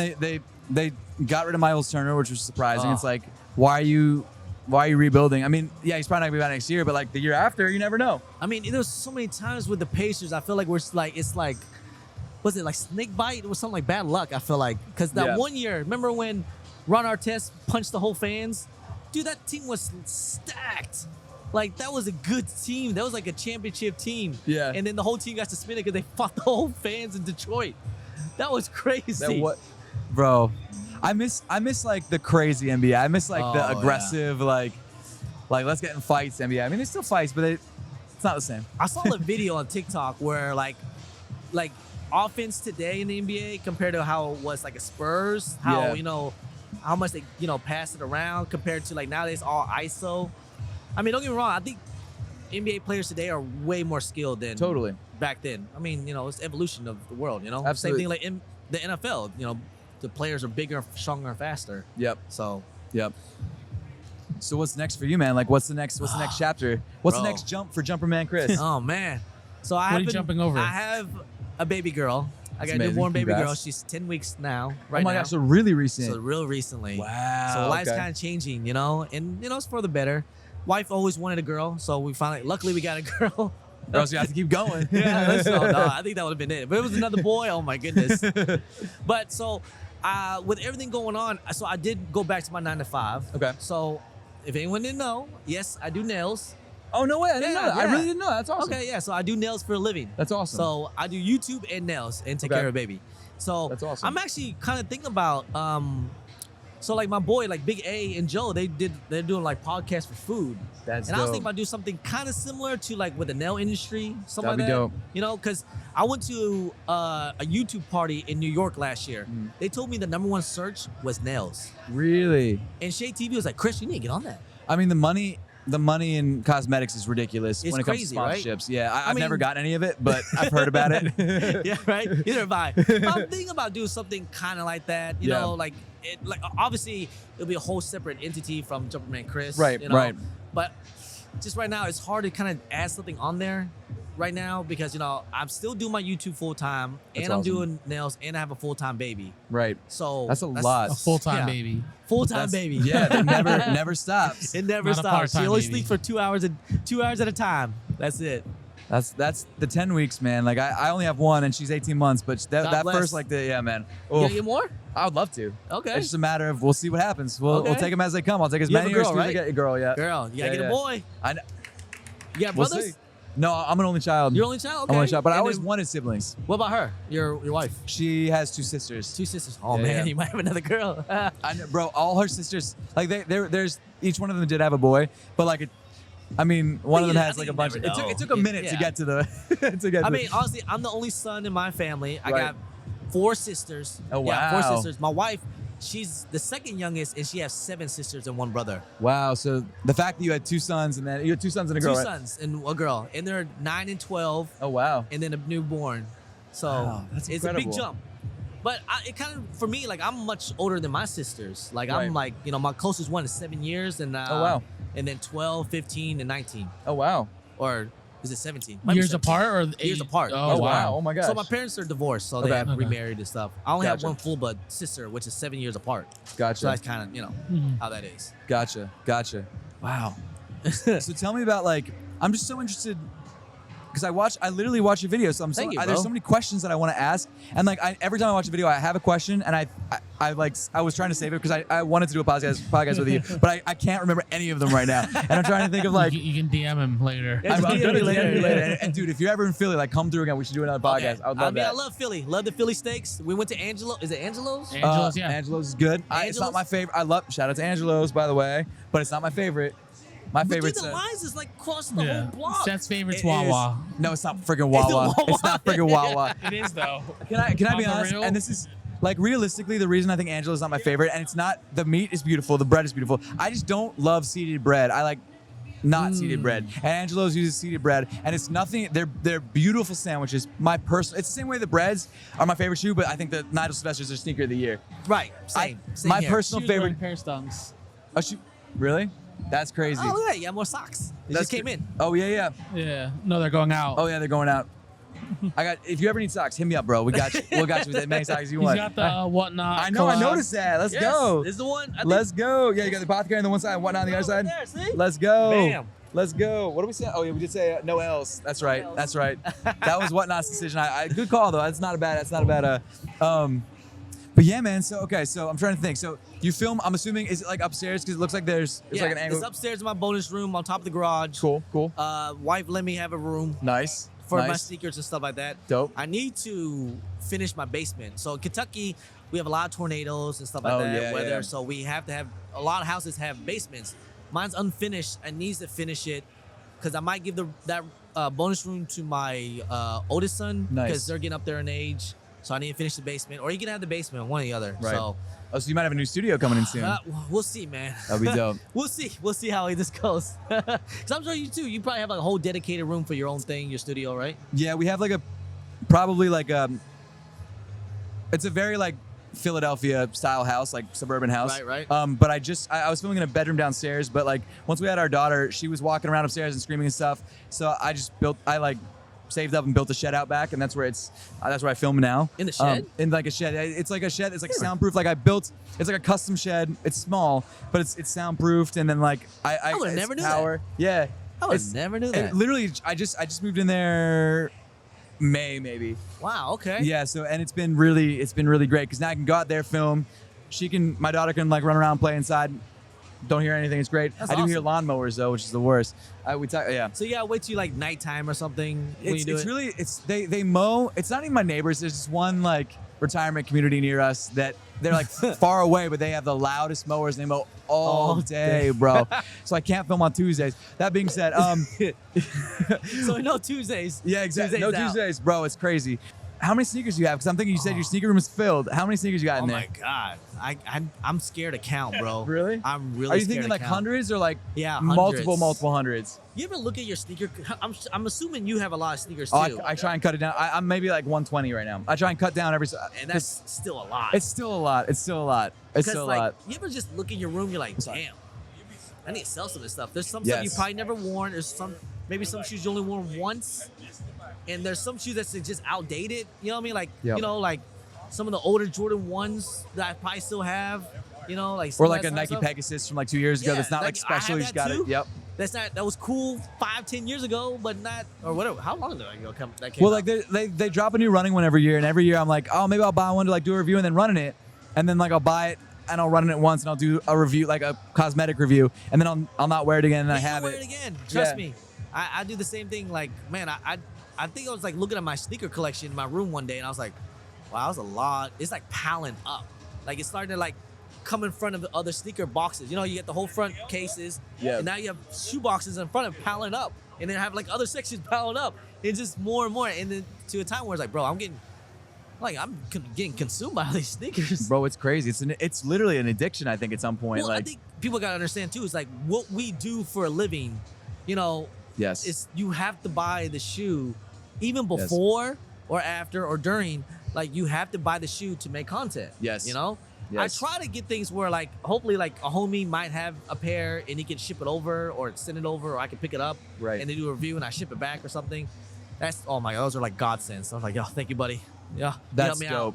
they got rid of Miles Turner, which was surprising. Oh. It's like, why are you rebuilding? I mean, yeah, he's probably not gonna be back next year, but like the year after, you never know. I mean, there's so many times with the Pacers. I feel like it's like, was it like snake bite? It was something like bad luck. I feel like because that Yeah. one year, remember when Ron Artest punched the whole fans? Dude, that team was stacked. Like that was a good team. That was like a championship team. Yeah. And then the whole team got suspended because they fought the whole fans in Detroit. That was crazy. That what, bro? I miss like the crazy NBA. I miss like Oh, the yeah. aggressive like let's get in fights NBA. I mean, there's still fights, but it's not the same. I saw a video on TikTok where like offense today in the NBA compared to how it was like a Spurs, how Yeah. you know how much they pass it around compared to like nowadays all ISO. I mean, don't get me wrong. I think NBA players today are way more skilled than Totally. back then. I mean, it's evolution of the world. Absolutely. Same thing like in the NFL. The players are bigger, stronger, and faster. Yep. So Yep. So what's next for you, man? Like, what's the next chapter? What's the Bro. next jump for Jumperman Kris? oh man. So What are you jumping over? I have a baby girl. I got a amazing. newborn baby girl. Congrats. She's 10 weeks now. Oh Right my now. gosh, so really recent. So real recently. Wow. So life's okay. kind of changing, and it's for the better. Wife always wanted a girl, so luckily we got a girl. Or else you have to keep going. Yeah, no, I think that would have been it. But it was another boy. Oh my goodness. But so, with everything going on, so I did go back to my 9 to 5. Okay. So, if anyone didn't know, yes, I do nails. Oh no way! I didn't Yeah, know that. I yeah. really didn't know that. That's awesome. Okay, yeah. So I do nails for a living. That's awesome. So I do YouTube and nails and take Okay. care of baby. So That's awesome. I'm actually kind of thinking about so like my boy like Big A and Joe they're doing like podcasts for food. That's and I was dope. thinking about doing something kind of similar to like with the nail industry, something That'd be like that. dope. You know, because I went to a YouTube party in New York last year. Mm. They told me the #1 search was nails, Really? and Shay TV was like, Chris, you need to get on that. I mean, the money in cosmetics is ridiculous It's when it comes crazy, to right? sponsorships. Yeah, I've mean- never gotten any of it, but I've heard about it. Yeah, right. Either have I. But I'm thinking about doing something kind of like that. You Yeah. know, like obviously it'll be a whole separate entity from Jumperman Kris. Right, you know? right. But just right now, it's hard to kind of add something on there right now because you know I'm still doing my YouTube full time and That's I'm awesome. doing nails and I have a full time baby. Right. So That's a lot. A full-time Yeah. baby. Full time That's- baby. Yeah, it never stops. It never Not a stops. She part-time only baby. sleeps for 2 hours at a time. That's it. That's the 10 weeks, man. Like I only have one, and she's 18 months. But God that bless. first, like yeah, man. You Oof. gonna get more? I would love to. Okay. It's just a matter of we'll see what happens. We'll Okay. take them as they come. I'll take as You have many a or as girl, few as I right? get. A girl, yeah. Girl, you gotta Yeah, get yeah. a boy. I know. You got We'll brothers? see. No, I'm an only child. You're only child? Okay. I'm an only child, but I And always then- wanted siblings. What about her? Your wife? She has 2 sisters. 2 sisters. Oh Yeah, man, yeah. you might have another girl. I know, bro. All her sisters, like there's each one of them did have a boy, but like I mean, one of them Yeah, I has like think a bunch. you It never took know. it took a minute to Yeah. get to the to get. I to mean, honestly, I'm the only son in my family. I Right. got 4 sisters. Oh, Yeah, wow. 4 sisters. My wife, she's the second youngest, and she has 7 sisters and 1 brother. Wow. So the fact that you had 2 sons and then you had 2 sons and a girl. 2 right? sons and a girl, and they're 9 and 12, Oh wow. and then a newborn. So Wow, that's it's a incredible. big jump. But it kind of, for me, like I'm much older than my sisters. Like I'm Right. like, you know, my closest one is 7 years, and Oh, wow. and then 12, 15, and 19, Oh wow. or is it 17? Might be Years 17. apart or Years apart. Oh, Oh wow. wow. Oh my gosh. So my parents are divorced, so they Okay. have Okay. remarried and stuff. I only have Gotcha. one full blood sister, which is 7 years apart. So Gotcha. that's kind of, you know, Mhm. how that is. Gotcha. Wow. So tell me about like I'm just so interested because I literally watch your videos. So Thank you, there's bro. so many questions that I want to ask, and like every time I watch a video, I have a question, and I was trying to save it because I wanted to do a podcast with you, but I can't remember any of them right now, and I'm trying to think of like. You can DM him later. Yeah, I'm just gonna DM me DM you later. later. And dude, if you're ever in Philly, like come through again. We should do another podcast. Okay. I would love that. I love Philly. Love the Philly steaks. We went to Angelo. Is it Angelo's? Angelo's, yeah. Angelo's is good. It's not Angelo's? my favorite. I love shout out to Angelo's by the way, but it's not my favorite. My But favorite. dude, the lines is like across the whole block. Seth's favorite's It is- Wawa. No, it's not friggin' It's Wawa. Wawa. It's not friggin' Wawa. It is though. Can I be On the honest? real? And this is like realistically the reason I think Angelo's not my favorite, and it's not the meat is beautiful, the bread is beautiful. I just don't love seeded bread. I like not seeded bread. And Angelo's uses seeded bread, and it's nothing. They're beautiful sandwiches. It's the same way the breads are my favorite shoe, but I think the Nigel Sylvester's are sneaker of the year. Right. Same. Same my here. personal She was wearing favorite. pair stunts. Oh, shoe, really? That's crazy. Oh, look at that. You got more socks. They just came in. Oh yeah. Yeah. No, they're going out. Oh yeah, they're going out. If you ever need socks, hit me up, bro. We got you. We got you with as many socks as you He's want. got the whatnot. I know. I collab. noticed that. Let's Yes, go. This is the one. I think- Let's go. Yeah, you got the apothecary on the one side, and whatnot on the other Right side. there, see? Let's go. Bam. Let's go. What did we say? Oh yeah, we did say no else. That's right. That's right. That was whatnot's decision. Good call though. That's not a bad. But yeah, man. So okay. So I'm trying to think. So you film. I'm assuming is it like upstairs because it looks like there's Yeah, like an angle. it's upstairs in my bonus room on top of the garage. Cool. Wife let me have a room Nice. for my nice. sneakers and stuff like that. Dope. I need to finish my basement. So in Kentucky, we have a lot of tornadoes and stuff like Oh, that. yeah, weather. yeah. So we have to have a lot of houses have basements. Mine's unfinished. I needs to finish it because I might give that bonus room to my oldest son Nice. because they're getting up there in age. So I need to finish the basement, or you can have the basement, one or the other. Right. So Oh, so you might have a new studio coming in soon. we'll see, man. That'll be dope. We'll see how this goes. Because I'm sure you too. You probably have like a whole dedicated room for your own thing, your studio, right? Yeah, we have like probably like it's a very like Philadelphia style house, like suburban house. Right. But I was filming in a bedroom downstairs, but like once we had our daughter, she was walking around upstairs and screaming and stuff. So I saved up and built a shed out back, and that's where I film now. In the shed? In like a shed. It's like a shed. It's like soundproof. Like it's like a custom shed. It's small, but it's soundproofed, and then like I would've it's never knew that. power. Yeah. I would It's- never knew that. Literally, I just moved in there May maybe. Wow. Okay. Yeah, so and it's been really great because now I can go out there film. My daughter can like run around, play inside, Don't hear anything. It's great. That's I do hear awesome. lawnmowers though, which is the worst. Yeah. So yeah, wait till like nighttime or something when you do It's it. really they mow. It's not even my neighbors. There's just one like retirement community near us that they're like far away, but they have the loudest mowers. And they mow all day, bro. So I can't film on Tuesdays. That being said, So no Tuesdays. yeah, exactly. Tuesdays No out. Tuesdays, bro. It's crazy. How many sneakers do you have? Because I'm thinking you said your sneaker room is filled. How many sneakers you got Oh in there? my god, I'm scared to count, bro. Really? I'm really. Are you scared thinking to like count. hundreds or like Yeah, multiple hundreds. hundreds? You ever look at your sneaker? I'm assuming you have a lot of sneakers Oh, too, I try and cut it down. I'm maybe like 120 right now. I try and cut down every. and that's still a lot. It's still a lot. It's still a lot. It's Because still a like, lot. you ever just look in your room, you're like, damn, I need to sell some of this stuff. There's some Yes. stuff you probably never worn. There's maybe some shoes you only worn once, and there's some shoes that's just outdated. You know what I mean? Like Yep. you know, like some of the older Jordan 1s that I probably still have. You know, like some Or of like that a kind of Nike stuff. Pegasus from like 2 years ago. Yeah, That's not like like, I special. have You just that got too. it. Yep. That was cool 5-10 years ago, but not or whatever. How long ago that came Well, out? like they drop a new running one every year, and every year I'm like, oh, maybe I'll buy one to like do a review and then running it, and then like I'll buy it and I'll run it once and I'll do a review, like a cosmetic review, and then I'll not wear it again and I You have can it. wear it again. Trust Yeah. me. I do the same thing. Like, man, I think I was like looking at my sneaker collection in my room one day, and I was like, wow, that was a lot. It's like piling up. Like it's starting to like come in front of the other sneaker boxes. You know, you get the whole front cases, Yeah. and now you have shoe boxes in front of piling up, and then have like other sections piling up. It's just more and more, and then to a time where it's like, bro, I'm getting consumed by all these sneakers. Bro, it's crazy. It's literally an addiction. I think at some point. Well, I like, think people gotta understand too. It's like what we do for a living. You know, yes, it's you have to buy the shoe, even before or after or during. Like you have to buy the shoe to make content. Yes. You know. Yes. I try to get things where like hopefully like a homie might have a pair and he can ship it over or send it over or I can pick it up Right. and they do a review and I ship it back or something. That's oh my god, those are like godsends. I was like, yo, thank you, buddy. Yeah, you That's helped me dope. out.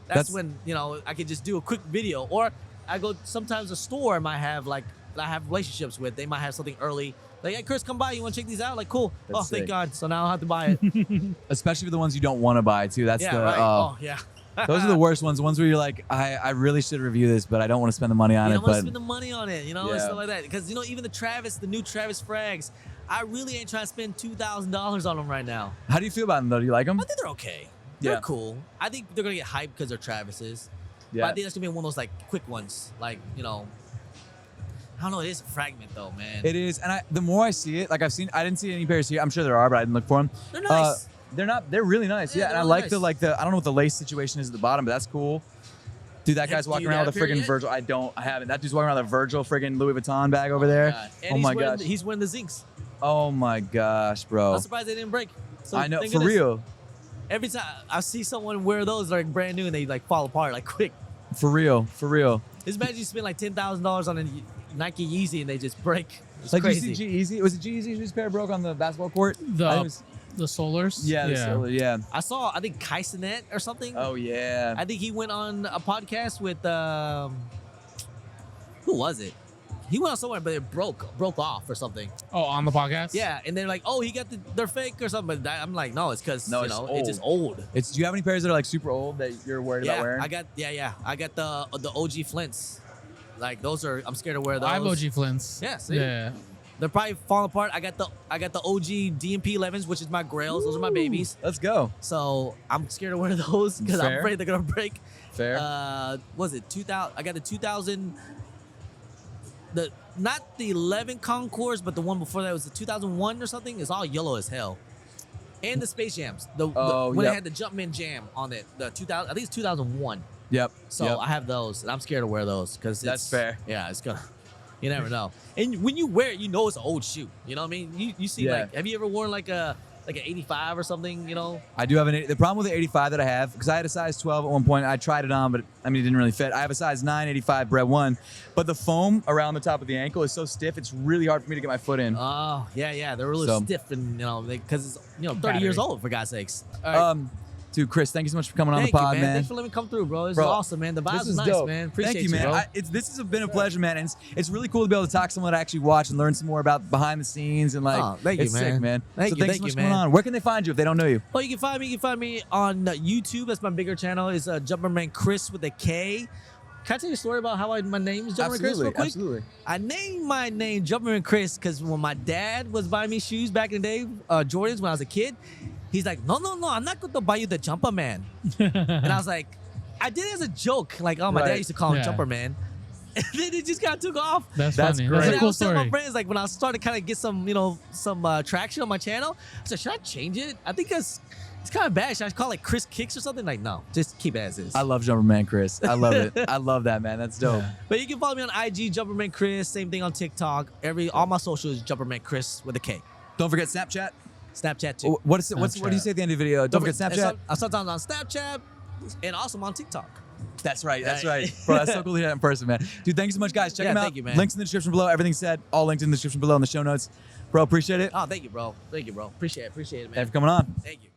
That's when you know I could just do a quick video or I go sometimes a store might have like I have relationships with. They might have something early. Like, hey, Chris, come by. You want to check these out? Like, cool. That's oh, thank sick. God. So now I'll have to buy it. Especially for the ones you don't want to buy too. That's yeah, the right. Oh, yeah. those are the worst ones. The ones where you're like, I really should review this, but I don't want to spend the money on You it. don't want But to spend the money on it, you know, and Yeah. stuff like that. Because, you know, even the new Travis frags, I really ain't trying to spend $2,000 on them right now. how do you feel about them though? Do you like them? I think they're okay. They're Yeah. cool. I think they're going to get hyped because they're Travis's. Yeah. But I think that's going to be one of those, like, quick ones. Like, you know, I don't know. It is a fragment, though, man. It is, and the more I see it, like I didn't see any pairs here. I'm sure there are, but I didn't look for them. They're nice. They're really nice. Yeah, Yeah, and they're I really like nice. I don't know what the lace situation is at the bottom, but that's cool. Dude, that guy's Do walking you around have with a a pair friggin' yet? Virgil. I haven't. That dude's walking around with a Virgil friggin' Louis Vuitton bag over there. God. And Oh he's my wearing, gosh. He's wearing the Zincs. Oh my gosh, bro. I'm surprised they didn't break. So I know, thank for goodness. real. Every time I see someone wear those, like brand new, and they like fall apart like quick. For real. Just imagine you spend like $10,000 on a Nike Yeezy and they just break. It's Like, crazy. you see G-Eazy? Was it G-Eazy whose pair broke on the basketball court? I think it was- The Solars. yeah, yeah. I saw, I think Kaisenet or something. Oh, yeah. I think he went on a podcast with who was it? He went on somewhere, but it broke off or something. Oh, on the podcast. Yeah, and they're like, oh, he got they're fake or something. But I'm like, no, it's because No, you it's know old. it's just old. Do you have any pairs that are like super old that you're worried about Yeah, wearing? I got the OG Flints. Like those are, I'm scared to wear those. I have OG Flints. Yeah, see? Yeah. They're probably falling apart. I got the OG DMP 11s, which is my grails. Those are my babies. Let's go. So I'm scared to wear those because I'm Fair. afraid they're gonna break. Fair. Was it 2000? I got the 2000. Not the 11 Concours, but the one before that was the 2001 or something. It's all yellow as hell. And the Space Jams. When yep. it had the Jumpman Jam on it. The 2000. I think it's 2001. Yep. So yep. I have those, and I'm scared to wear those because That's fair. Yeah, it's gonna. You never know. And when you wear it, you know it's an old shoe. You know what I mean? You see Yeah. like, have you ever worn like an 85 or something? You know? I do have the problem with the 85 that I have, because I had a size 12 at one point. I tried it on, but I mean, it didn't really fit. I have a size 9 85 Bred 1, but the foam around the top of the ankle is so stiff, it's really hard for me to get my foot in. Oh yeah, they're really So- stiff, and you know, because it's 30 Battery. years old for God's sakes. All right. Dude, Chris, thank you so much for coming on Thank the pod, you, man. man. Thanks for letting me come through, bro. This Bro, is awesome, man. The This vibes is is nice, dope. man. Appreciate Thank you, man. bro. This has been a pleasure, man. And it's really cool to be able to talk to someone that I actually watch and learn some more about behind the scenes and like. Oh, thank you, it's man. sick, man. Thank so you, thanks thank so much you, for coming man. on. Where can they find you if they don't know you? Oh, you can find me on YouTube. That's my bigger channel. It's Jumperman Kris with a K. Can I tell you a story about how my name is Jumperman Kris real quick? Absolutely. I named my name Jumperman Kris because when my dad was buying me shoes back in the day, Jordans, when I was a kid, he's like, no, I'm not going to buy you the Jumperman. And I was like, I did it as a joke. Like, oh, my dad used to call him Jumperman. And then it just kind of took off. That's That's funny. great. That's And a I cool was telling my story. friends, like, when I started to kind of get some, traction on my channel, I said, should I change it? I think it's kind of bad. Should I call it Kris Kicks or something? Like, no, just keep it as is. I love Jumperman Kris. I love it. I love that, man. That's dope. Yeah. But you can follow me on IG, Jumperman Kris. Same thing on TikTok. All my socials, Jumperman Kris with a K. Don't forget Snapchat. Snapchat too. What do you say at the end of the video? Don't forget Snapchat. I'm sometimes on Snapchat and also on TikTok. That's right. That's right. Bro, that's so cool to hear that in person, man. Dude, thank you so much, guys. Check Yeah, them out. thank you, man. Links in the description below. Everything said, all linked in the description below in the show notes. Bro, appreciate it. Oh, thank you, bro. Thank you, bro. Appreciate it, man. Thanks for coming on. Thank you.